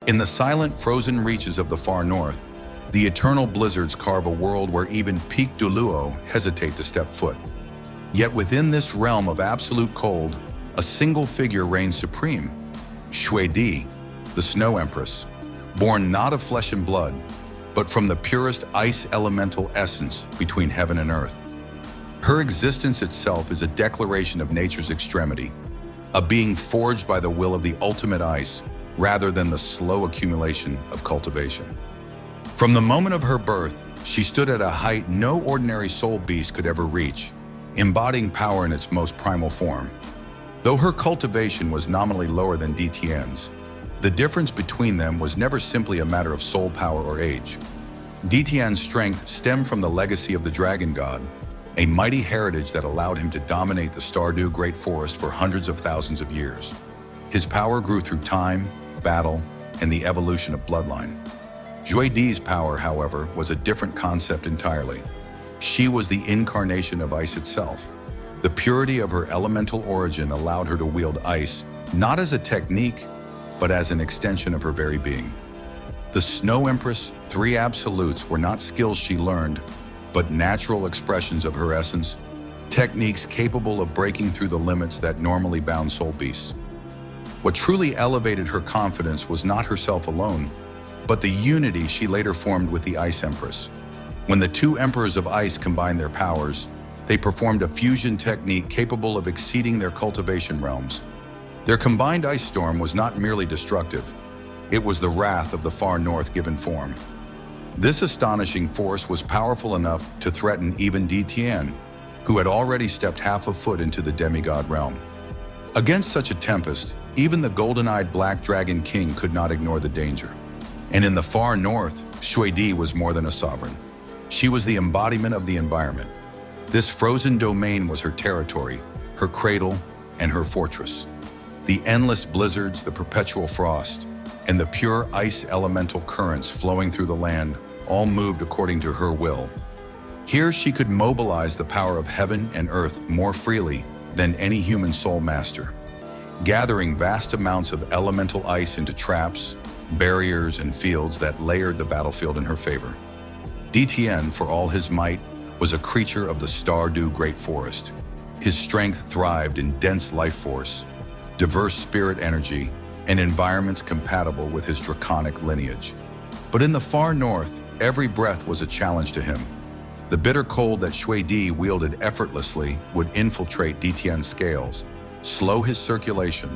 In the silent, frozen reaches of the far north, the eternal blizzards carve a world where even peak Douluo hesitate to step foot. Yet within this realm of absolute cold, a single figure reigns supreme, Shui Di, the Snow Empress, born not of flesh and blood, but from the purest ice elemental essence between heaven and earth. Her existence itself is a declaration of nature's extremity, a being forged by the will of the ultimate ice, rather than the slow accumulation of cultivation. From the moment of her birth, she stood at a height no ordinary soul beast could ever reach, embodying power in its most primal form. Though her cultivation was nominally lower than Tian's, the difference between them was never simply a matter of soul power or age. Tian's strength stemmed from the legacy of the Dragon God, a mighty heritage that allowed him to dominate the Stardew Great Forest for hundreds of thousands of years. His power grew through time, battle, and the evolution of bloodline. Shui Di's power, however, was a different concept entirely. She was the incarnation of ice itself. The purity of her elemental origin allowed her to wield ice, not as a technique, but as an extension of her very being. The Snow Empress' three absolutes were not skills she learned, but natural expressions of her essence, techniques capable of breaking through the limits that normally bound soul beasts. What truly elevated her confidence was not herself alone, but the unity she later formed with the Ice Empress. When the two emperors of ice combined their powers, they performed a fusion technique capable of exceeding their cultivation realms. Their combined ice storm was not merely destructive, it was the wrath of the far north given form. This astonishing force was powerful enough to threaten even Tian, who had already stepped half a foot into the demigod realm. Against such a tempest, even the golden-eyed Black Dragon King could not ignore the danger. And in the far north, Shui Di was more than a sovereign. She was the embodiment of the environment. This frozen domain was her territory, her cradle, and her fortress. The endless blizzards, the perpetual frost, and the pure ice elemental currents flowing through the land all moved according to her will. Here she could mobilize the power of heaven and earth more freely than any human soul master, gathering vast amounts of elemental ice into traps, barriers, and fields that layered the battlefield in her favor. Tian, for all his might, was a creature of the Stardew Great Forest. His strength thrived in dense life force, diverse spirit energy, and environments compatible with his draconic lineage. But in the far north, every breath was a challenge to him. The bitter cold that Shui Di wielded effortlessly would infiltrate Tian's scales, slow his circulation,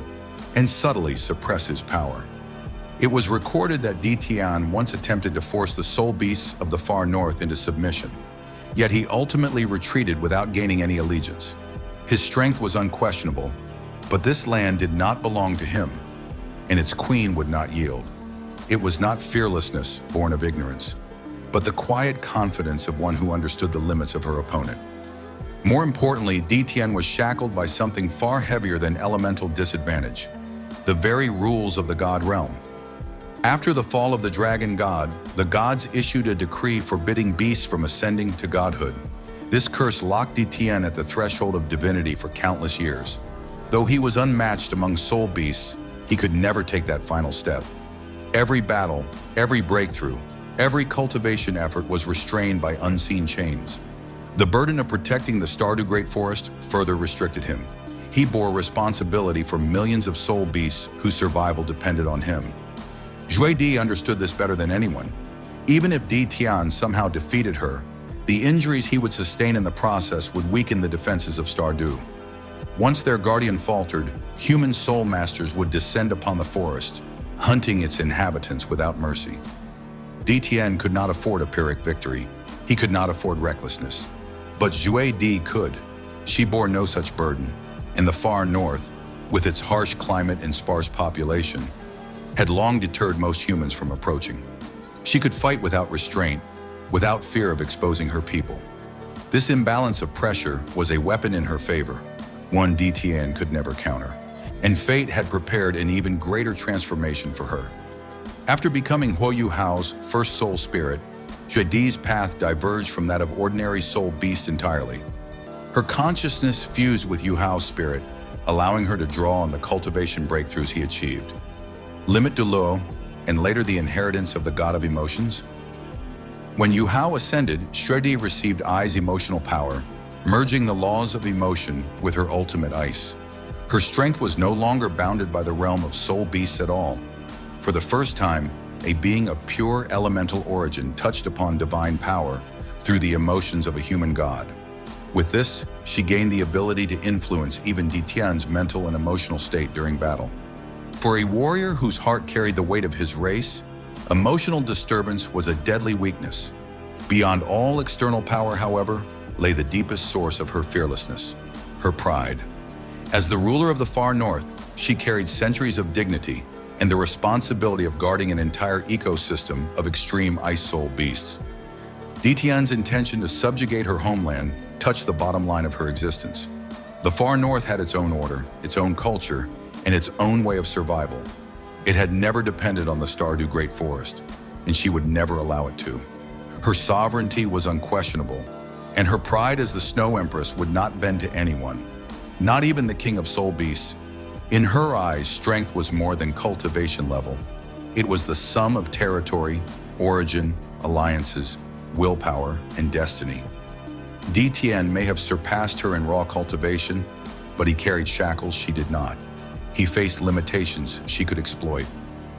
and subtly suppress his power. It was recorded that Tian once attempted to force the soul beasts of the far north into submission, yet he ultimately retreated without gaining any allegiance. His strength was unquestionable, but this land did not belong to him, and its queen would not yield. It was not fearlessness born of ignorance, but the quiet confidence of one who understood the limits of her opponent. More importantly, Tian was shackled by something far heavier than elemental disadvantage, the very rules of the god realm. After the fall of the dragon god, the gods issued a decree forbidding beasts from ascending to godhood. This curse locked Tian at the threshold of divinity for countless years. Though he was unmatched among soul beasts, he could never take that final step. Every battle, every breakthrough, every cultivation effort was restrained by unseen chains. The burden of protecting the Stardew Great Forest further restricted him. He bore responsibility for millions of soul beasts whose survival depended on him. Shui Di understood this better than anyone. Even if Tian somehow defeated her, the injuries he would sustain in the process would weaken the defenses of Stardew. Once their guardian faltered, human soul masters would descend upon the forest, hunting its inhabitants without mercy. Tian could not afford a Pyrrhic victory. He could not afford recklessness. But Shui Di could. She bore no such burden. In the far north, with its harsh climate and sparse population, had long deterred most humans from approaching. She could fight without restraint, without fear of exposing her people. This imbalance of pressure was a weapon in her favor, one Tian could never counter. And fate had prepared an even greater transformation for her. After becoming Huo Yuhao's first soul spirit, Shui Di's path diverged from that of ordinary soul beasts entirely. Her consciousness fused with Yuhao's spirit, allowing her to draw on the cultivation breakthroughs he achieved. Limit Douluo, and later the inheritance of the god of emotions? When Yuhao ascended, Shuidi received Ai's emotional power, merging the laws of emotion with her ultimate ice. Her strength was no longer bounded by the realm of soul beasts at all. For the first time, a being of pure elemental origin touched upon divine power through the emotions of a human god. With this, she gained the ability to influence even Tian's mental and emotional state during battle. For a warrior whose heart carried the weight of his race, emotional disturbance was a deadly weakness. Beyond all external power, however, lay the deepest source of her fearlessness, her pride. As the ruler of the far north, she carried centuries of dignity and the responsibility of guarding an entire ecosystem of extreme ice soul beasts. Tian's intention to subjugate her homeland touched the bottom line of her existence. The far north had its own order, its own culture, and its own way of survival. It had never depended on the Stardew Great Forest, and she would never allow it to. Her sovereignty was unquestionable, and her pride as the Snow Empress would not bend to anyone, not even the king of soul beasts. In her eyes, strength was more than cultivation level. It was the sum of territory, origin, alliances, willpower, and destiny. Tian may have surpassed her in raw cultivation, but he carried shackles she did not. He faced limitations she could exploit.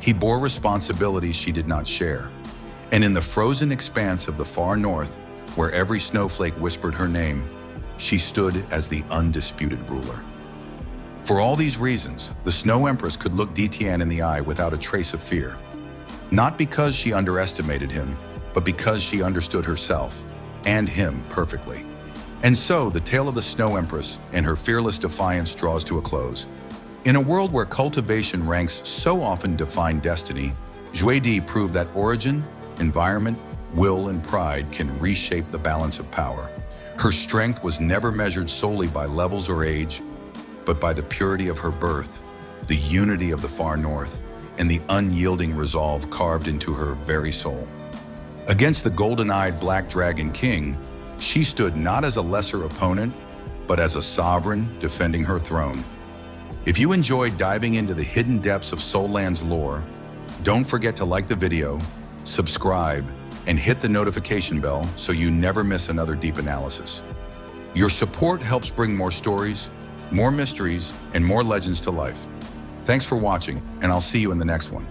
He bore responsibilities she did not share. And in the frozen expanse of the far north, where every snowflake whispered her name, she stood as the undisputed ruler. For all these reasons, the Snow Empress could look Tian in the eye without a trace of fear. Not because she underestimated him, but because she understood herself and him perfectly. And so, the tale of the Snow Empress and her fearless defiance draws to a close. In a world where cultivation ranks so often define destiny, Shuidi proved that origin, environment, will, and pride can reshape the balance of power. Her strength was never measured solely by levels or age, but by the purity of her birth, the unity of the far north, and the unyielding resolve carved into her very soul. Against the golden-eyed Black Dragon King, she stood not as a lesser opponent, but as a sovereign defending her throne. If you enjoyed diving into the hidden depths of Soulland's lore, don't forget to like the video, subscribe, and hit the notification bell so you never miss another deep analysis. Your support helps bring more stories, more mysteries, and more legends to life. Thanks for watching, and I'll see you in the next one.